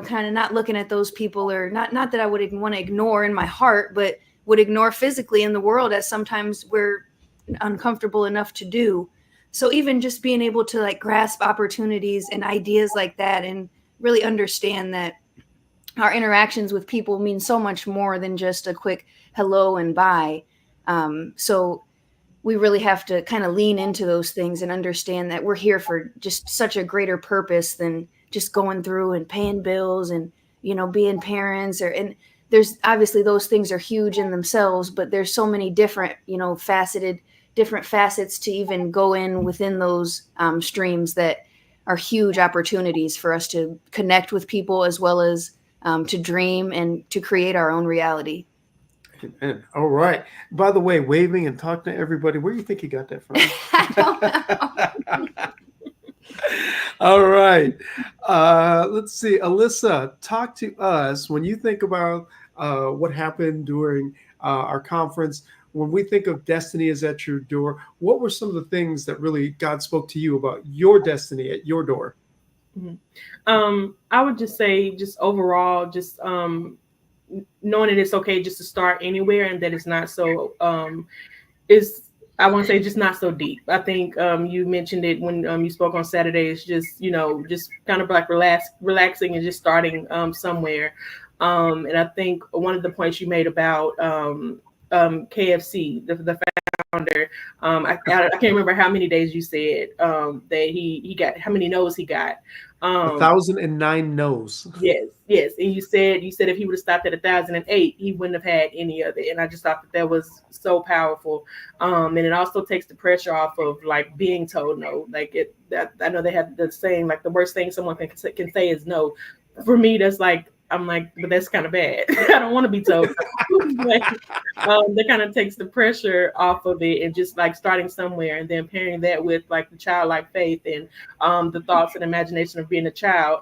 kind of not looking at those people, or not that I would want to ignore in my heart, but would ignore physically in the world, as sometimes we're uncomfortable enough to do. So even just being able to like grasp opportunities and ideas like that, and really understand that our interactions with people mean so much more than just a quick hello and bye. So we really have to kind of lean into those things and understand that we're here for just such a greater purpose than just going through and paying bills and, being parents, and there's obviously those things are huge in themselves, but there's so many different, different facets to even go within those streams that are huge opportunities for us to connect with people, as well as to dream and to create our own reality. Amen. All right. By the way, waving and talking to everybody, where do you think you got that from? I don't know. All right. Let's see. Alyssa, talk to us. When you think about what happened during our conference, when we think of destiny is at your door, what were some of the things that really God spoke to you about your destiny at your door? Mm-hmm. I would just say, just overall, just knowing that it's okay just to start anywhere, and that it's not so I want to say just not so deep. I think you mentioned it when you spoke on Saturday. It's just just kind of like relaxing and just starting somewhere. And I think one of the points you made about KFC, the founder, I can't remember how many days you said that he got, how many no's he got. 1,009 no's. Yes. And you said if he would have stopped at 1,008, he wouldn't have had any of it. And I just thought that was so powerful. And it also takes the pressure off of like being told no. Like I know they have the saying, like the worst thing someone can say is no. For me, that's like, I'm like, but that's kind of bad. I don't want to be told. That kind of takes the pressure off of it, and just like starting somewhere, and then pairing that with like the childlike faith and the thoughts and imagination of being a child.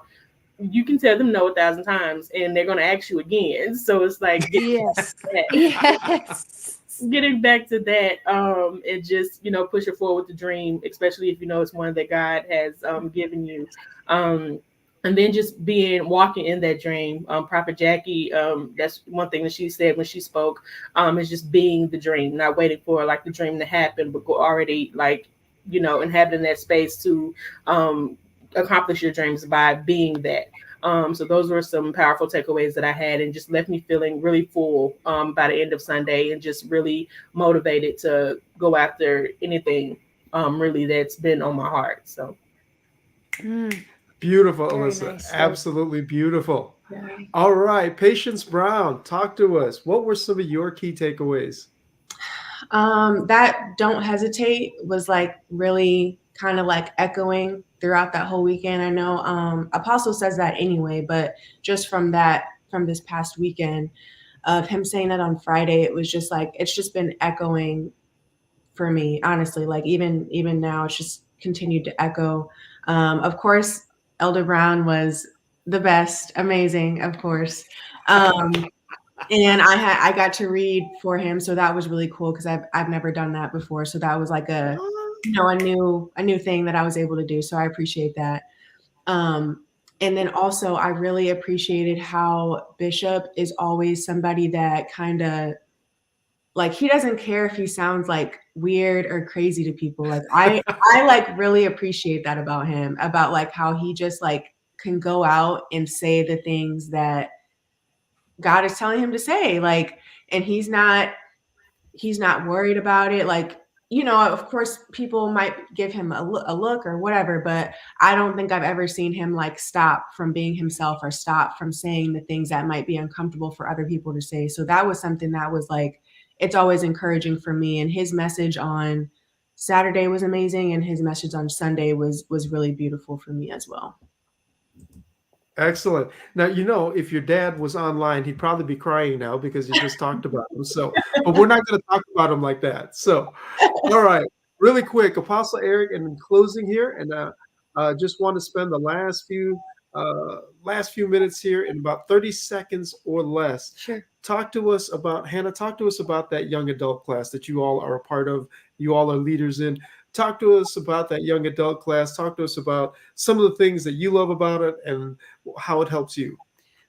You can tell them no 1,000 times, and they're going to ask you again. So it's like, Yes. Getting back to that, and just push it forward with the dream, especially if it's one that God has given you. and then just walking in that dream. Prophet Jackie, that's one thing that she said when she spoke, is just being the dream, not waiting for like the dream to happen, but already like, inhabiting that space to accomplish your dreams by being that. So those were some powerful takeaways that I had, and just left me feeling really full by the end of Sunday, and just really motivated to go after anything really that's been on my heart. So Beautiful, Very Alyssa. nice. Absolutely beautiful. Yeah. All right, Patience Brown, talk to us. What were some of your key takeaways? That don't hesitate was like really kind of like echoing throughout that whole weekend. I know Apostle says that anyway, but just from this past weekend of him saying that on Friday, it was just like, it's just been echoing for me, honestly. Like even now, it's just continued to echo. Of course, Elder Brown was the best, amazing, of course. And I got to read for him, so that was really cool because I've never done that before. So that was like a new thing that I was able to do. So I appreciate that. And then also I really appreciated how Bishop is always somebody that kind of like, he doesn't care if he sounds like weird or crazy to people. Like I like really appreciate that about him, about like how he just like can go out and say the things that God is telling him to say, like, and he's not worried about it. Like, of course people might give him a look or whatever, but I don't think I've ever seen him like stop from being himself or stop from saying the things that might be uncomfortable for other people to say. So that was something that was like, it's always encouraging for me. And his message on Saturday was amazing, and his message on Sunday was really beautiful for me as well. Excellent. Now, if your dad was online, he'd probably be crying now because you just talked about him. So, but we're not going to talk about him like that. So, all right, really quick, Apostle Eric, and in closing here, and just want to spend the last few minutes here in about 30 seconds or less. Sure. Talk to us about, Hannah, talk to us about that young adult class that you all are a part of, you all are leaders in. Talk to us about that young adult class. Talk to us about some of the things that you love about it and how it helps you.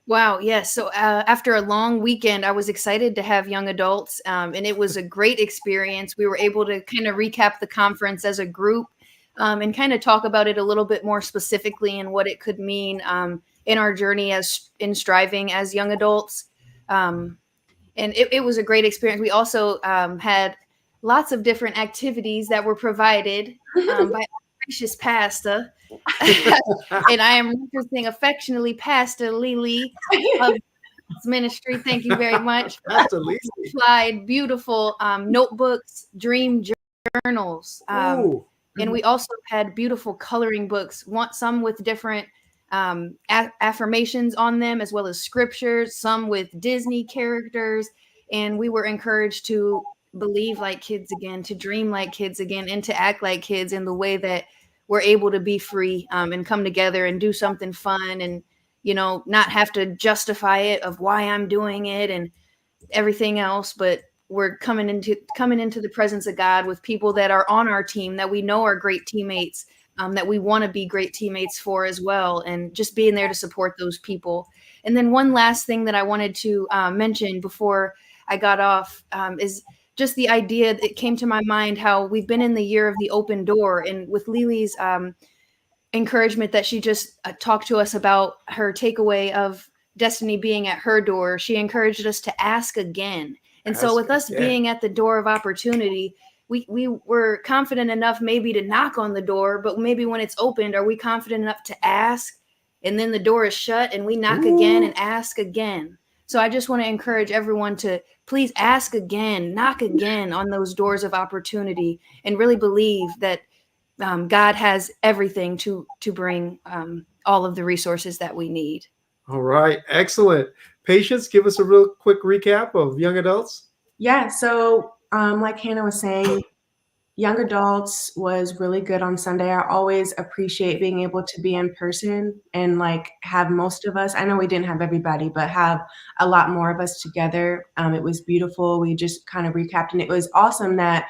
Wow. Yes. So after a long weekend, I was excited to have young adults, and it was a great experience. We were able to kind of recap the conference as a group, and kind of talk about it a little bit more specifically and what it could mean in our journey as in striving as young adults. And it was a great experience. We also had lots of different activities that were provided by our gracious pastor. And I am referencing affectionately Pastor Lily of this ministry. Thank you very much. Pastor Lily. Supplied beautiful notebooks, dream journals. And we also had beautiful coloring books, some with different affirmations on them, as well as scriptures, some with Disney characters. And we were encouraged to believe like kids again, to dream like kids again, and to act like kids in the way that we're able to be free and come together and do something fun, and not have to justify it of why I'm doing it and everything else, but we're coming into the presence of God with people that are on our team that we know are great teammates, that we want to be great teammates for as well, and just being there to support those people. And then one last thing that I wanted to mention before I got off is just the idea that came to my mind, how we've been in the year of the open door, and with Lily's encouragement that she just talked to us about her takeaway of destiny being at her door, she encouraged us to ask again. And so with us being at the door of opportunity, we were confident enough maybe to knock on the door, but maybe when it's opened, are we confident enough to ask? And then the door is shut and we knock again and ask again. So I just want to encourage everyone to please ask again, knock again on those doors of opportunity, and really believe that God has everything to bring all of the resources that we need. All right. Excellent. Patience, give us a real quick recap of young adults. Yeah. So like Hannah was saying, young adults was really good on Sunday. I always appreciate being able to be in person and like have most of us, I know we didn't have everybody, but have a lot more of us together. It was beautiful. We just kind of recapped, and it was awesome that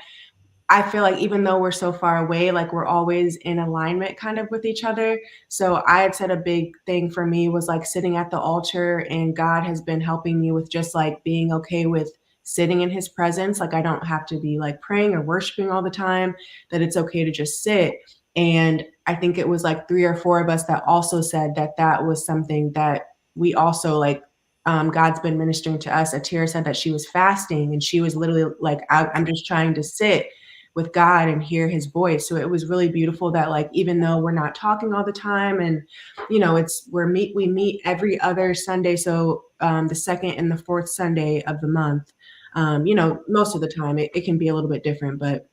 I feel like even though we're so far away, like we're always in alignment kind of with each other. So I had said a big thing for me was like sitting at the altar, and God has been helping me with just like being okay with sitting in his presence. Like I don't have to be like praying or worshiping all the time, that it's okay to just sit. And I think it was like 3 or 4 of us that also said that that was something that we also like, God's been ministering to us. Atira said that she was fasting and she was literally like, I'm just trying to sit with God and hear his voice. So it was really beautiful that like, even though we're not talking all the time, and we meet every other Sunday. So the second and the fourth Sunday of the month, most of the time it can be a little bit different, but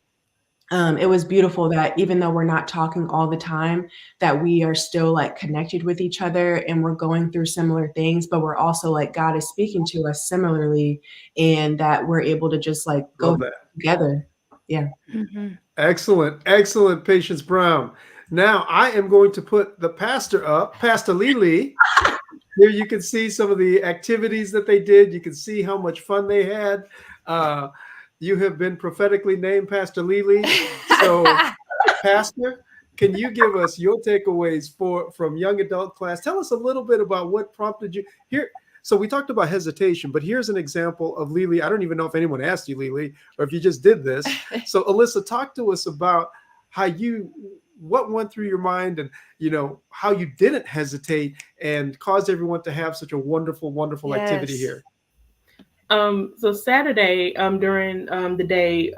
it was beautiful that even though we're not talking all the time, that we are still like connected with each other and we're going through similar things, but we're also like God is speaking to us similarly, and that we're able to just like go together. Yeah. Mhm. Excellent. Excellent, Patience Brown. Now I am going to put the pastor up, Pastor Lily. Here you can see some of the activities that they did. You can see how much fun they had. You have been prophetically named Pastor Lily. So, Pastor, can you give us your takeaways from young adult class? Tell us a little bit about what prompted you here. So we talked about hesitation, but here's an example of Lily. I don't even know if anyone asked you, Lily, or if you just did this. So Alyssa, talk to us about what went through your mind, and how you didn't hesitate and caused everyone to have such a wonderful, wonderful activity Yes. here. So Saturday, during the day,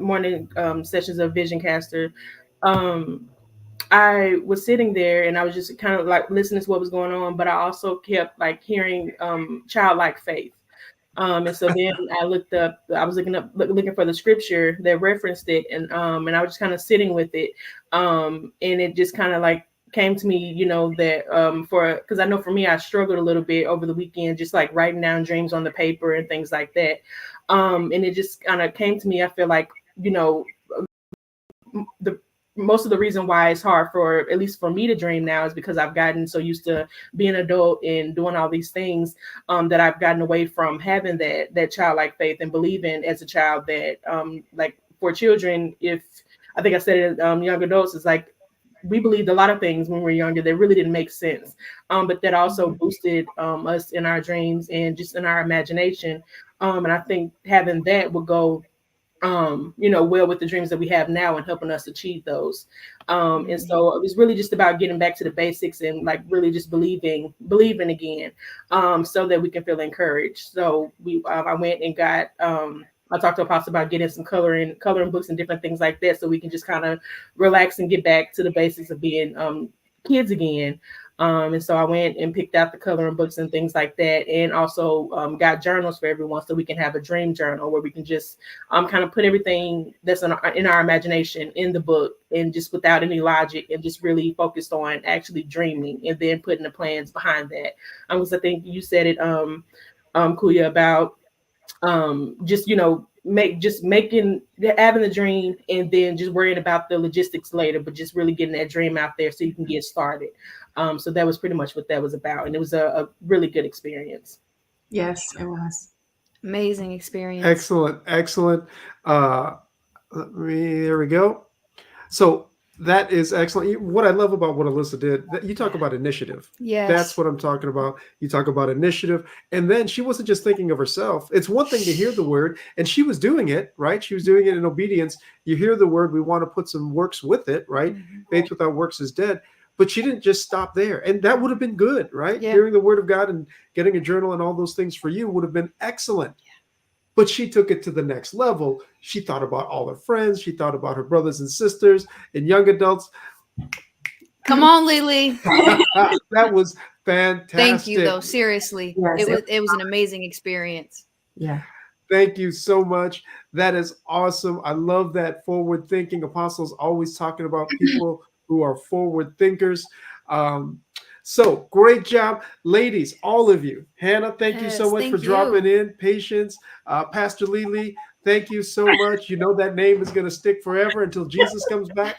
morning sessions of Vision Caster, I was sitting there and I was just kind of like listening to what was going on, but I also kept like hearing childlike faith. And so then I looked up. I was looking for the scripture that referenced it, and I was just kind of sitting with it, and it just kind of like came to me, that because I know for me, I struggled a little bit over the weekend, just like writing down dreams on the paper and things like that, and it just kind of came to me. I feel like the most of the reason why it's hard for at least for me to dream now is because I've gotten so used to being an adult and doing all these things, that I've gotten away from having that childlike faith and believing as a child that like for children, if I think I said it, young adults, is like we believed a lot of things when we were younger that really didn't make sense, but that also boosted us in our dreams and just in our imagination, and I think having that would go well with the dreams that we have now and helping us achieve those. And so it was really just about getting back to the basics and like really just believing again, so that we can feel encouraged. So I went and got, I talked to Apostle about getting some coloring books and different things like that, so we can just kind of relax and get back to the basics of being kids again. And so I went and picked out the coloring books and things like that, and also got journals for everyone, so we can have a dream journal where we can just kind of put everything that's in our imagination in the book, and just without any logic, and just really focused on actually dreaming and then putting the plans behind that. Because I think you said it, Kuya, about just having the dream and then just worrying about the logistics later, but just really getting that dream out there so you can get started. So that was pretty much what that was about, and it was a really good experience. Yes, it was. Amazing experience. Excellent. There we go. So that is excellent. What I love about what Alyssa did, you talk about initiative. Yes. That's what I'm talking about. You talk about initiative. And then she wasn't just thinking of herself. It's one thing to hear the word, and she was doing it, right? She was doing it in obedience. You hear the word, we want to put some works with it, right? Mm-hmm. Faith without works is dead. But she didn't just stop there. And that would have been good, right? Yeah. Hearing the word of God and getting a journal and all those things for you would have been excellent. Yeah. But she took it to the next level. She thought about all her friends. She thought about her brothers and sisters and young adults. Come on, Lily. That was fantastic. Thank you, though. Seriously. Yes, it was an amazing experience. Yeah. Thank you so much. That is awesome. I love that forward thinking. Apostles always talking about people who are forward thinkers. So great job, ladies, all of you. Hannah, thank you so much for dropping in. Patience, Pastor Lily, thank you so much. You know that name is going to stick forever until Jesus comes back.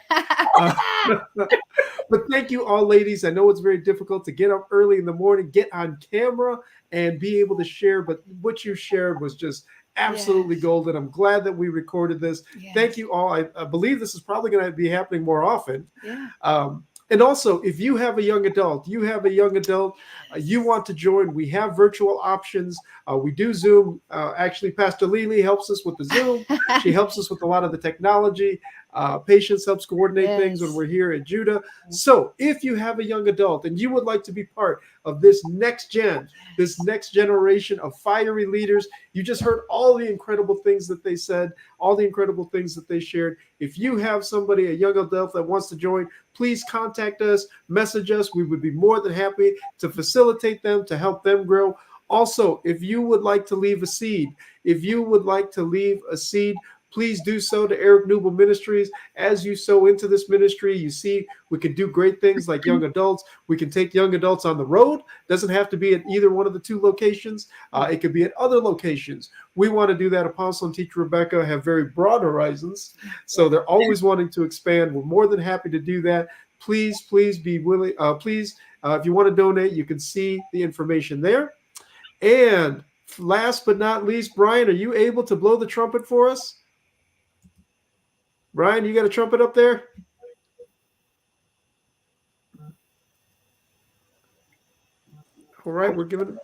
But thank you all, ladies. I know it's very difficult to get up early in the morning, get on camera, and be able to share. But what you shared was just absolutely golden. I'm glad that we recorded this. Yes. Thank you all. I believe this is probably going to be happening more often. Yeah. And also, if you have a young adult, you want to join, we have virtual options. We do Zoom. Actually, Pastor Lily helps us with the Zoom. She helps us with a lot of the technology. Patience helps coordinate things when we're here at Judah. So if you have a young adult and you would like to be part of this next generation of fiery leaders, you just heard all the incredible things that they said, all the incredible things that they shared. If you have somebody, a young adult that wants to join, please contact us, message us. We would be more than happy to facilitate them, to help them grow. Also, if you would like to leave a seed, please do so to Eric Newble Ministries. As you sow into this ministry, you see we can do great things like young adults. We can take young adults on the road. Doesn't have to be at either one of the two locations. It could be at other locations. We want to do that. Apostle and Teacher Rebecca have very broad horizons, so they're always wanting to expand. We're more than happy to do that. Please be willing. If you want to donate, you can see the information there. And last but not least, Brian, are you able to blow the trumpet for us? Brian, you got a trumpet up there? All right, we're giving it.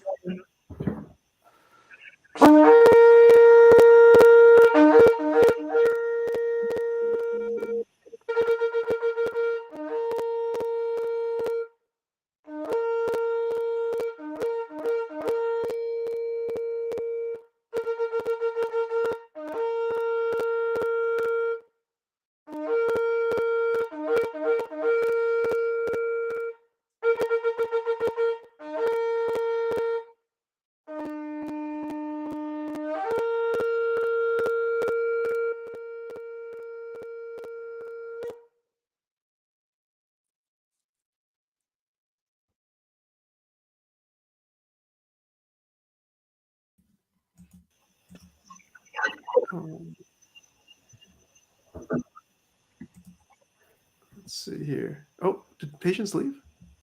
Let's see here. Oh, did Patience leave?